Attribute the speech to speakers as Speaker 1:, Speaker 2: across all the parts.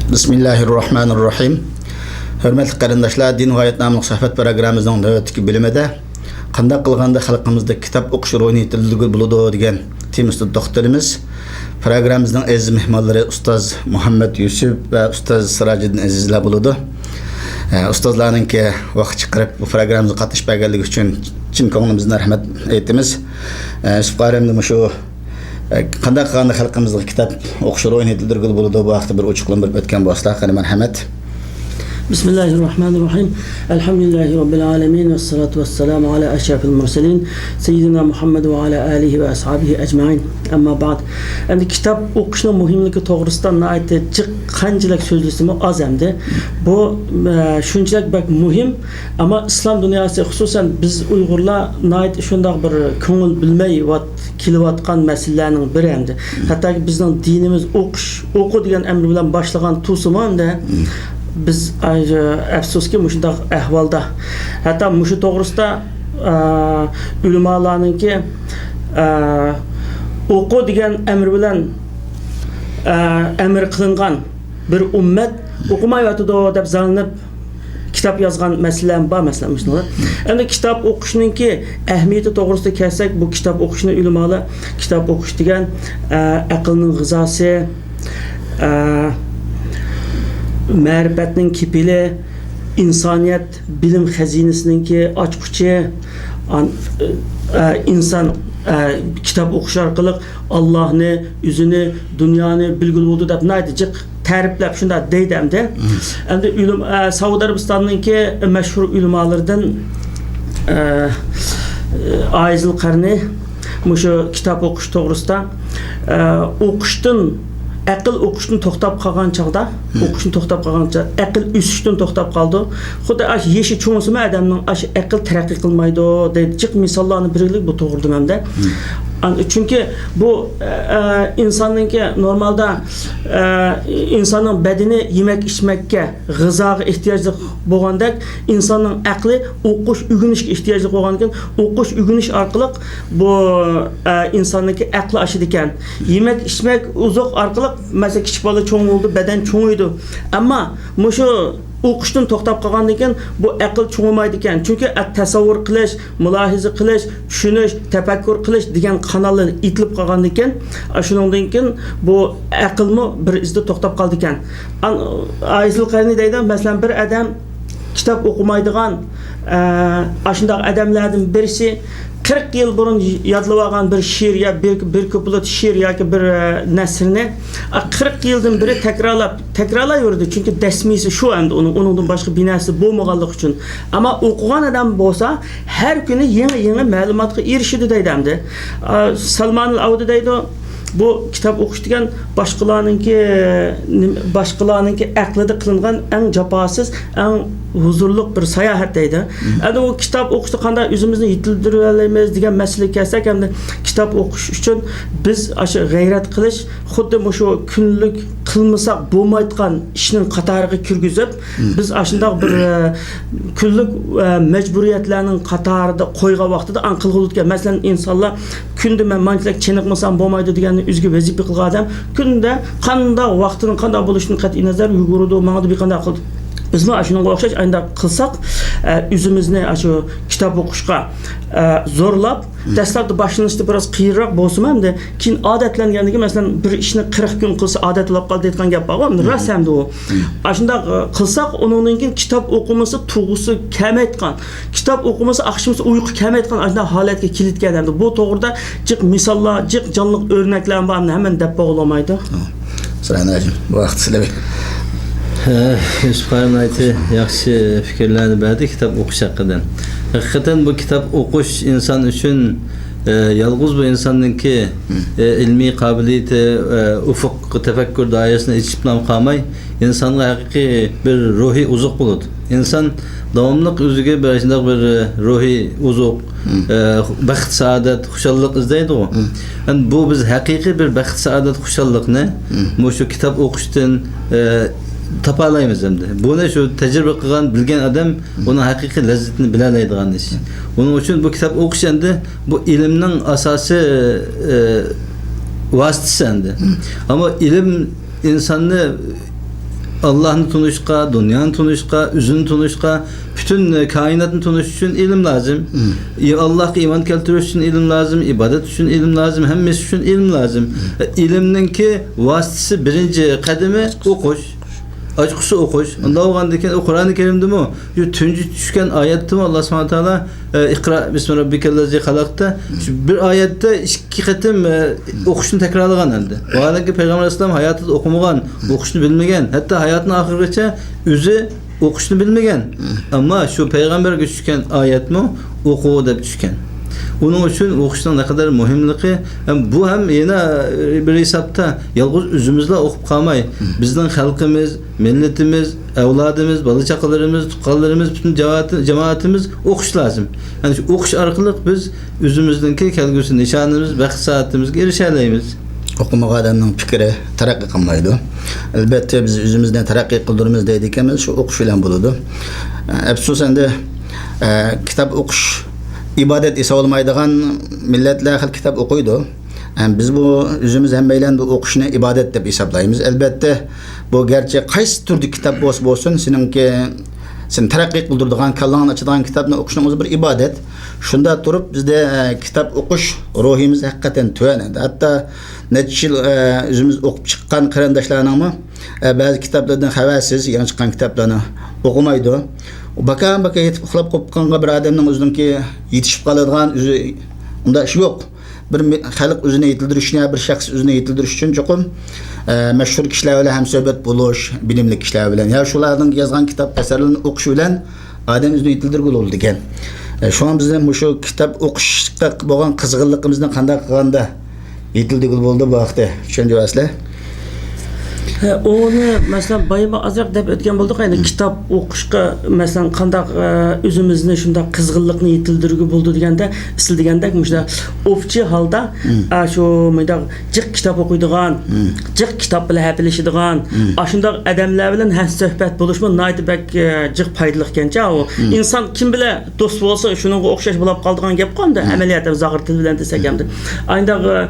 Speaker 1: Bismillahirrahmanirrahim. Hörmətli qarindaşlar, Din və Hayat namlıq söhbət proqramımızın növbətdəki bölümündə qandaq qılğanda xalqımızda kitab oxuş röyini yetildirilgül buludu degan temizli doktorimiz, proqramımızın əziz mehmanları Ustaz Muhammed Yusuf və Ustaz Sirajiddin Azizlər buludu. Ustazlarning ki vaqt chiqarib bu proqramımıza qatnashib berganligi uchun chin ko'nglimizdan rahmat aytamiz. Yusuf qarimni shu qanday qilganda xalqimizga kitob o'qish röyini yetildirilgül buludu bu haqda bir ochiqlantirib o'tgan bo'lsa, qani marhamat.
Speaker 2: Bismillahirrahmanirrahim. Elhamdülillahi Rabbil alemin ve salatu ve selamu ala eşrafil murselin. Seyyidina Muhammed ve ala alihi ve ashabihi ecmain. Amma ba'd. Endi kitap o'qishning muhimligi to'g'risida aytdi. Qanchalik so'zlasam oz endi. Bu shunchalik bak muhim, ama islom dunyosi xususan biz Uyg'urlar shunday bir ko'ngil bilmay kelayotgan masalalarning biri endi. Hatto bizning dinimiz o'qu degan amr bilan boshlagan tu'simi endi. Biz afsuski mushundaq ahvolda. Hatto mushu to'g'risida ulamolarningki o'qu degan amr bilan amr qilingan bir ummat o'qimayotidi deb zanglab kitob yozgan masalalar bor, masalan shunday. Endi kitob o'qishninki ahamiyati to'g'risida kelsak, bu kitob o'qishni ulamolar kitob o'qish degan aqlning g'izosi, ma'rifatning kipili, insoniyat bilim xazinasininki ochquchi, inson kitob o'qish orqali Allohni, o'zini, dunyoni bilgul bo'ldi deb naydijiq ta'riflab shunday deydimda. Endi Saudiya Arabistonininki mashhur ulamolardan Aizil Qarni mushu kitob o'qish to'g'risida o'qishdan aql o'qishni to'xtab qolgan chaqda, aql o'sishdan to'xtab qoldi. Xuddi yeshi cho'ngsimi odamning aql taraqqiy qilmaydi deydi. Jiq misollarni birlik bu to'g'ri demamda. Chunki bu insonningki normalda insonning badani yemak ichmakka, g'izoga ehtiyojli bo'lgandek, insonning aqli o'qish, o'rganishga ehtiyojli bo'lgan ekan, o'qish, o'rganish orqali bu insonningki aqli oshadi ekan. Yemak ichmak uzoq orqali mesela kichik bola cho'ng bo'ldi, badan cho'ngiydi. Ammo mushu o'qishdan to'xtab qolgandan keyin bu aql cho'ngmaydi ekan. Chunki tasavvur qilish, mulohiza qilish, tushunish, tafakkur qilish degan kanallar itilib qolgandan keyin, shuningdan keyin bu aqlmi bir izda to'xtab qoldi ekan. Aizil Qarni deydi, masalan bir odam kitob o'qimaydigan shunday odamlardan birisi 40 yıl burun yadlab olgan bir şiir ya bir kuplet şiir yoki bir nasrni 40 yıldan beri tekrarlayverdi. Çünkü desmisi şu anda onun başka binası bo'lmaganligi uchun. Ama o'qigan odam bo'lsa, har kuni yangi ma'lumotga erishadi deydimdi. Salman al-Avdi deydi, bu kitob o'qish degan boshqalarninki aqlida qilingan eng jafosiz, eng huzurli bir sayohat deydi. Endi u kitob o'qishni qanday o'zimizni yetildirib olamiz degan masalaga kelsak, endi kitob o'qish uchun biz shu g'ayrat qilish, xuddi shu kunlik qilmasak bo'lmaydigan ishning qatoriga kirgizib, biz shunday bir kunlik majburiyatlarning qatorida qo'ygan vaqtida qilg'ilgan. Masalan, insonlar kunda men manchalik chiniqmasam bo'lmaydi deganni o'ziga vazifa qilgan odam kunda qanday vaqtini qanday bo'lishini qat'iy nazar yugurdi, ma'noda bir qanday qildi. Biz shunga o'xshash ayda qilsak, o'zimizni shu kitob o'qishga zo'rlab, dastlabda boshlanishda biroz qiyinroq bo'lsa ham, keyin odatlanganligi, masalan, bir ishni 40 kun qilsa odatlab qoldi degan gap bor, rost hamda u. Shunday qilsak, undan keyin kitob o'qimasi tug'usi kamaytgan, kitob o'qimasi axshimsi uyqu kamaytgan shunday holatga kelitgan endi. Bu to'g'rida jiq misollar, jiq jonliq o'rnaklar bor, hamma deb bo'lmaydi.
Speaker 1: Sirajim, bu vaqt sizlar
Speaker 3: Yusuf Qarim aytdi, yaxshi fikrlarni berdi kitob o'qish haqidan. Haqiqatan bu kitob o'qish inson uchun yolg'iz bu insonningki ilmiy qobiliyati, ufuq tafakkur doirasini ichib qolmay, insonga haqiqiy bir ruhiy uzuq bo'ladi. Inson davomli o'ziga bir shunday bir ruhiy uzuq, baxt, saodat, xushallik izlaydi-ku. Bu biz haqiqiy bir baxt, saodat, xushallikni shu kitob o'qishdan tapalaymiz endi. Buni shu tajriba qilgan, bilgan odam uni haqiqiy lazzatini bilalaydigan ish. Uning uchun bu kitob o'qish endi bu ilmning asosi vositasi endi. Ammo ilm insonni Allah'ını tunuşqa, dünyanı tunuşqa, üzünü tunuşqa, bütün kainatını tunuş için ilim lazım. Allah'a iman keltiriş için ilim lazım, ibadet için ilim lazım, hemmesi için ilim lazım. İlimnin ki vasıtası birinci kademi okuş. Açıkçası okuş. Onda oğandaki Kur'an-ı Kerim'de mi? Tüncü düşken ayette mi Allah subhanahu teala İkra bismi rabbikellezi halakta bir ayette iki kıtım okuşunu tekrarlagan elde. O halde Peygamber Aleyhisselam hayatı okumagan, okuşunu bilmegen, hatta hayatın ahirete üzü okuşunu bilmegen. Ama şu Peygamber düşken ayet mi? Okuğu da düşken. Onun için okuşun ne kadar mühimliği bu hem yine bir hesapta yalnız üzümüzle okup kalmayı bizden halkımız, milletimiz, evladımız, balıçakalarımız, tukallarımız, bütün cemaatimiz okuş lazım. Yani şu okuş arkalık biz üzümüzdeki kelgüsü nişanımız, vakit saatimiz erişeleyimiz.
Speaker 1: Okumak adamın fikri terakki kılmaydı. Elbette biz üzümüzden terakki kıldırımız dedik şu okuş ile buludu. Efsusen de kitap okuş ibadet ise olmaydıgan milletler kitap okuydu. Yani biz bu üzümüz hemmeyle bu okuşunu ibadet deb hesaplayımız. Elbette bu gerçek qaysı türlü kitap bolsun, seninki sen terakki kıldırdıgan, kallan açıdan kitapını okuşumuz bir ibadet. Şunda durup bizde kitap okuş ruhimiz hakikaten tüvenendi. Hatta neçe yıl üzümüz okup çıkan karandaşlarının mı bazı kitaplardan habersiz, yani çıkan kitaplarını okumaydı. Baka yetip uxlab qopqanğa bir adamның özünki yetişip qaladigan özü unda iş yok. Bir xalq özüne yetildirishni, bir şahs özüne yetildirish uchun cho'qim mashhur kishilar bilan ham suhbat bo'lish, bilimli kishilar bilan ya shularning yozgan kitap asarlarini o'qish bilan odam o'zini yetildirgul bo'ldi ekan. Şu an bizden shu kitap o'qishga bo'lgan qizg'inligimizni qanday qilganda yetildirgul bo'ldi bu vaqtda. Tushundingizlar?
Speaker 2: Onu mesela bayıma azrak dep ötken bulduk yani kitap okuşka mesela kandak üzümüzüne şunda kızgınlıkını yitildirgi buldu degende isil degende mesela ofçi halda şu mıyda cık kitap okuyduğun cık kitap bile hepleşidiğin aşında adamlar bilen hem sohbet buluşma naydı bek cık paydalık gence o insan kim bile dost olsa şunun okşaş bulup kaldığın gep koyamda ameliyatı zahır til bilen desek hemdir aynı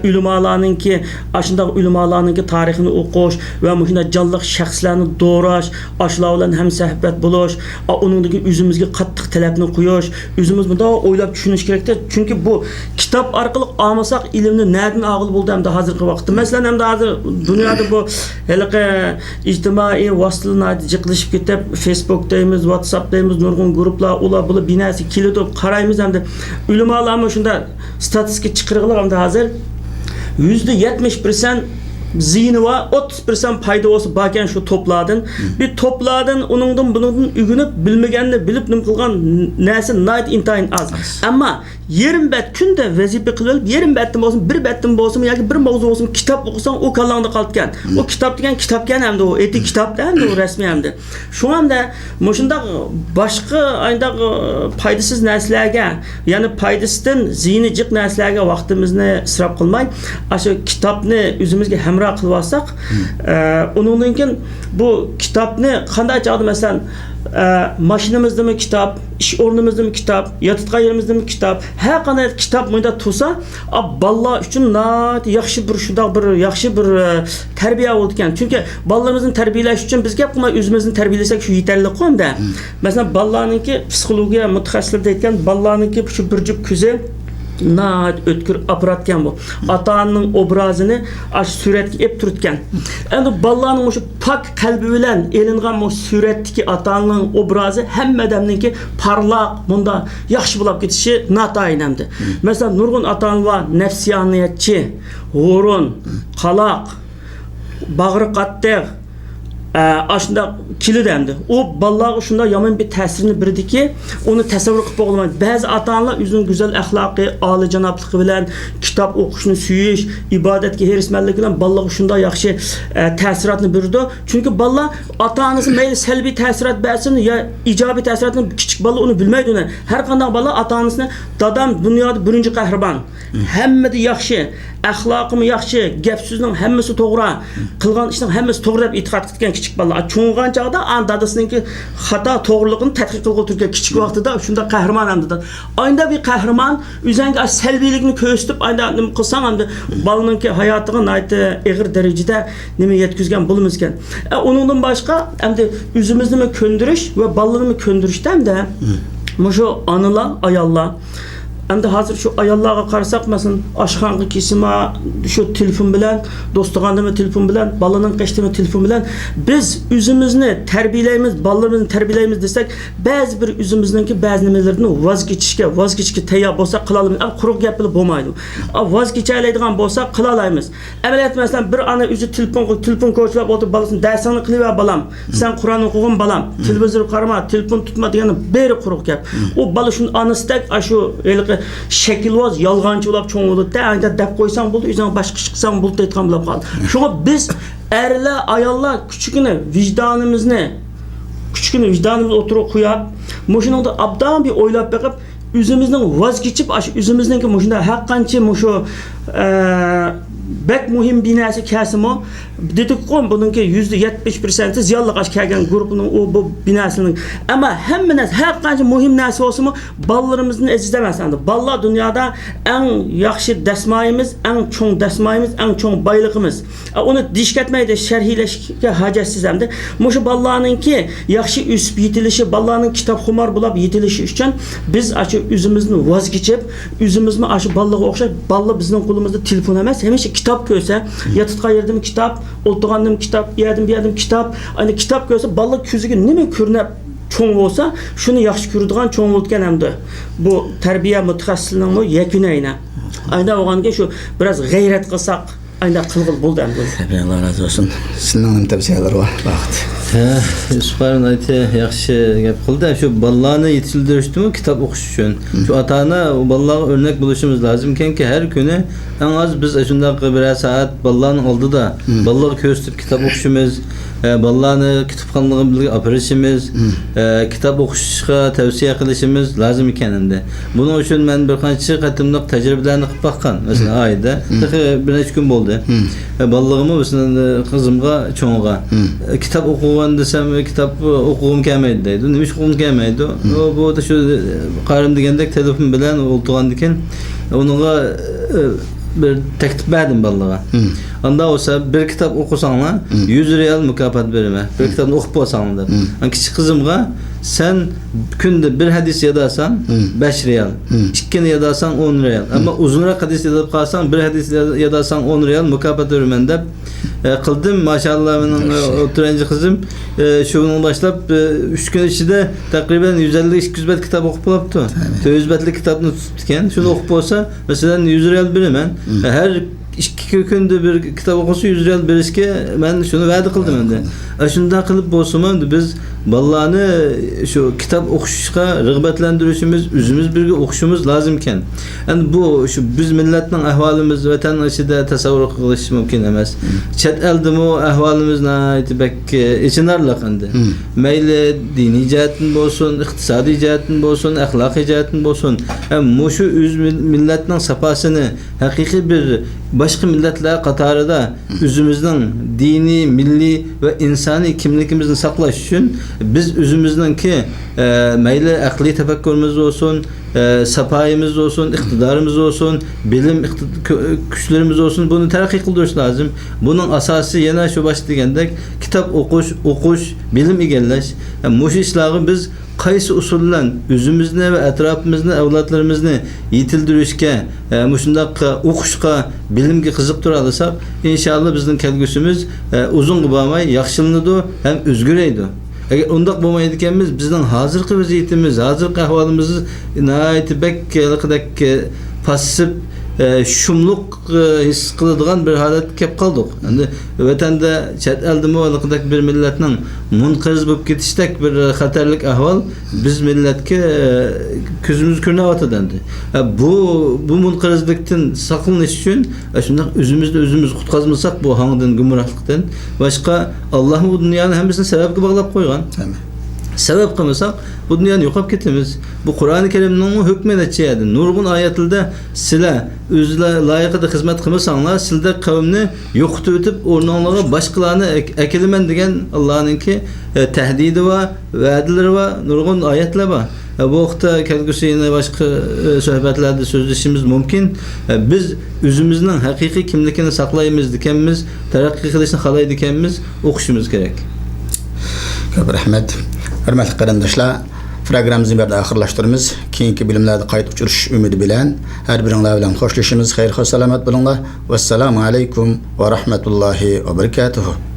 Speaker 2: ülümalarının ki aşında ülümalarının ki tarihini okuş ve muhina canlıq şəxslərini doğraş, aşılar bilan hem sohbet buluş, onundaki üzümüzge qattiq talabni qo'yish, üzümüz bunda oylab tushunish kerakdir. Çünkü bu kitap arqali almasak ilimni nereden ağıl buldu hem de hazırki vaqtda. Mesela hem de hazır dünyada bu heliqi ictimai vasıtalarni jiqilishib ketib, Facebook deymiz, WhatsApp deymiz, nurg'un gruplar, ular bula binasi kilidi qaraymiz hem de ülümalarımız şunda statistika chiqirg'ilar hem de hazır %70% zihni var, 30% payda olsa baken şu topladın. Bir topladın, onundan ügünüp bilmegenini bilip nim kılgan nesi nayt intayın az. Ama yerim bet günde vazife kılıp yerim bettim olsun, bir bettim olsun ya ki bir mavzu olsun kitap okusan o kallanda kaltken. O kitap degen kitapken hem de o eti kitap hem de o resmi hem de. Şu anda moşunda başka aynı paydasız neslerge yani paydasızdan zihni cık neslerge vaktimizni israf kılmayın. Aşı kitapını üzümüzge hemra qılvasak, onundan keyin bu kitapni qanday çağda mesela maşinamızda mı kitap, iş o'rnimizda mı kitap, yatitgan yerimizda mı kitap, her qanday kitap munda tursa, ballar uchun yaxshi bir shunday bir yaxshi bir tarbiya bo'ldi ekan. Chunki ballarimizni tarbiyalash uchun biz gap qilmay o'zimizni tarbiyalasak shu yetarli qo'mda. Masalan, ballarningki psixologiya mutaxassislar aytgan, ballarningki shu bir jup ko'zi naat ötkür aparatken bu. Atanın obrazını aş suretki ep turtken. Endi ballanın şu pak kalbi bilen elingan o suretki atanın obrazı hem adamınki parlak bunda yaxşı bulap ketişi natayın hemdi. Mesela nurgun atan var nefsiyaniyetçi, horun, qalaq, bağrı qattiq aslında kilit endi. O ballağı şunda yaman bir təsirini birdi ki, onu təsəvvür qılıb olmaydı. Bəzi ata-analar üzünün güzel əxlaqı, ali canablığı bilen, kitap oxuşunu süyüş, ibadetki herisməllik bilen ballağı şunda yaxşı təsiratını birdi. Çünkü balla ata-anası meyli selbi təsirat bəsin ya icabi təsiratını küçük balla onu bilməydi ona. Hər qandaq balla ata-anasını dadam dünyada birinci qəhrəman. Həmmədi yaxşı. axloqimi yaxshi, gap so'zning hammasi to'g'ri, qilgan ishning hammasi to'g'ri deb e'tiqod qilgan kichik bolalar cho'ng'an chog'da dadasininki xato to'g'riligini tadqiq qilib o'tirgan kichik vaqtida shunda qahramon hamda. Ayında bir qahramon o'zingga salbiylikni ko'rsatib, ayında nima qilsang hamda bolaninki hayotiga aytdi og'ir darajada nima yetkazgan bo'lamiz ekan. Uningdan boshqa hamda o'zimizni ko'ndirish va bolalarni ko'ndirishda hamda mushu onalar, ayollar endi hozir shu ayollarga qarasak, masalan, oshxonga kesima shu telefon bilan, do'stog'andimi telefon bilan, bolaning qashdimi telefon bilan biz o'zimizni tarbiyalaymiz, bolalarimizni tarbiyalaymiz desak, ba'zi bir o'zimizningki ba'zi nimalarni voz kechishga tayyor bo'lsa qila olamiz. Quruq gap bilan bo'lmaydi. Voz kechalaydigan bo'lsa qila olamiz. Amaliyot masalan bir ana o'zi telefon ko'chlab o'tirib bolasini darsini qilib ver bolam, sen Qur'on o'qig'in bolam, televizor qarama, telefon tutma degani beri quruq gap. U bola shuni anasidek shu şekilvoz, yalğancı olab çoğun olub da, ayda dep qoysan buldu, üzerine başqa çıksan buldu etkan bulab qaldı. Şuna biz erler, ayallar küçükünü vicdanımızı oturup koyab, muşunun da abdan bir oylap bakıp, üzümüzden vaz geçip, üzümüzden ki muşunda haqqançı muşu bek muhim binası kesimi dedik ki bununki %71% ziyallık aş kelgen grubunun bu binasının ama hemminiz her kanca muhim nasi olsun mu ballarımızın ezizlemezsendi. Ballar dünyada en yaxşı desmayımız, en çoğun desmayımız, en çoğun baylığımız. Onu dişketmeyi de şerhileşke hacetsiz hemdi. Muşu ballarının ki yaxşı üsp yitilişi, ballarının kitap xumar bulab yitilişi üçün biz açı üzümüzün vazgeçip, üzümüzün aşı ballığı okşar, ballı bizim kulumuzda telefon emez. Hemişe kitap görse, yatıtqa yerdim kitap, oltuğandım kitap, yerdim kitap, aynı kitap görse ballı küzüge nime körünep çoğun olsa, şunu yaxşı körüdüğün çoğun oldukken hemdi. Bu terbiye mütexassisliğinin yeküne ayna. Ayna oğange şu biraz gayret kılsak, ayna kılgıl buldu hemdi.
Speaker 1: Allah razı olsun. Sizin tavsiyeler var. Vaqt.
Speaker 3: Yusuf'un aytı yaxşı gap qildi. Şu ballarni yetiştirishdi kitap o'qish uchun. Şu ata-ona balalarga örnek buluşumuz lazım ki her günü en az biz shunday bir saat ballarni oldida balalarga ko'rsatib kitap o'qishimiz, balalarni kitobxonaga birga olib borishimiz, kitap o'qishga tavsiya qilishimiz lazım ekan endi. Buning uchun men bir qancha qatimliq tajribalarni qilib baqqan. Masalan, oyda bir necha kun bo'ldi. Balalarımı masalan qizimga, cho'ng'a kitap o'qigan desem kitap o'qug'im kelmaydi deydi. Nima ish o'qug'im kelmaydi? Bu da shu qarim degandek telefon bilan o'ltirgandikan, onunla bir teklif berdim balalarga. Anda olsa bir kitap okusanglar 100 riyal mükafat berime. Bir kitabını okup olsanglar deb. Kichik qizimga sen kunde bir hadis yadasan 5 riyal. İkkini yadasan 10 riyal. Ama uzunroq hadis yadab qalsan bir hadis yadasan 10 riyal mükafat berimen deb qildim. Maşallah mening o'tirinchi qizim shundan boshlab 3 kun ichida takriban 150-200 bet kitap o'qib bo'libdi. 400 betlik kitapni tutibdi ekan. Shuni o'qib bo'lsa, masalan 100 riyal beraman. Her 2 kunda bir kitap okusa 100 riyal berishga men shuni va'da qildim endi. Shunday qilib bo'lsa-mu biz balalarni shu kitap o'qishga rag'batlantirishimiz, o'zimiz birga o'qishimiz lozim ekan. Endi bu shu biz millatning ahvolimiz vatan ichida tasavvur qilish mumkin emas. Chet eldimi ahvolimizni aytib ichinarliq endi. Mayli diniy jihatdan bo'lsin, iqtisodiy jihatdan bo'lsin, axloqiy jihatdan bo'lsin, mushu o'z millatning safosini haqiqiy bir başka milletler qatarida özümüzden dini, milli ve insani kimlikimizni saqlash için biz özümüzden ki mayli aqliy tefekkürümüz olsun, sapayimiz olsun, iktidarımız olsun, bilim güçlerimiz olsun, bunu terakki qildirish lazım. Bunun asası yana şu baş degandek kitap o'qish, bilim egallash. Mush ishlarni biz qaysi usullan özümüzni ve etrafimizni, avlodlarimizni yetildirishga, mushundaq o'qishga, bilimga qiziqtira olsak, inshaalloh bizning kelgusimiz uzun bo'lmay yaxshilanadi ham o'zgaraydi. Eğer undaq bo'lmaydi ekanmiz, bizning hozirgi vaziyatimiz, hozirgi ahvolimizni nihoyat bakkalaqdak passiv şumluk his qiladigan bir holatga kelib qoldik. Endi vatanda chet eldimi oladek bir millatning munqiz bo'lib ketishdek bir xatarlik ahvol biz millatga ko'zimiz ko'rmayotadi endi. Bu munqizlikdan saqlanish uchun shunday o'zimiz qutqazmasak bu hangdan gumrohlikdan boshqa Alloh bu dunyoni hammasini sababga bog'lab qo'ygan. Sebep kılmasak bu dünyanın yokup gitmemiz. Bu Kur'an-ı Kerim'nin hükmü neçeydi. Nurgun ayetinde sile özle layıkıda hizmet kılmasanlar silde kavmini yokutup ötüp onlarla başkalarını ekilimen degen Allah'ın ki tehdidi var, vaadileri var, nurgun ayetler var. Bu vakta kelgüsü yine başka sohbetlerde sözleşimiz mümkün. Biz özümüzün hakiki kimlikini saklayımız dikenimiz, terakki kılışını halay dikenimiz okuşumuz gerek.
Speaker 1: Köp rahmet. Hürmetli qarindoshlar, programmamizni bu yerda oxirlashtiramiz. Keyingi bilimlarda qayta uchrashish umidi bilan har biringlar bilan xo'shlashamiz. Xayr, salomat bo'linglar. Vassalomu alaykum va rahmatullohi va barakatuh.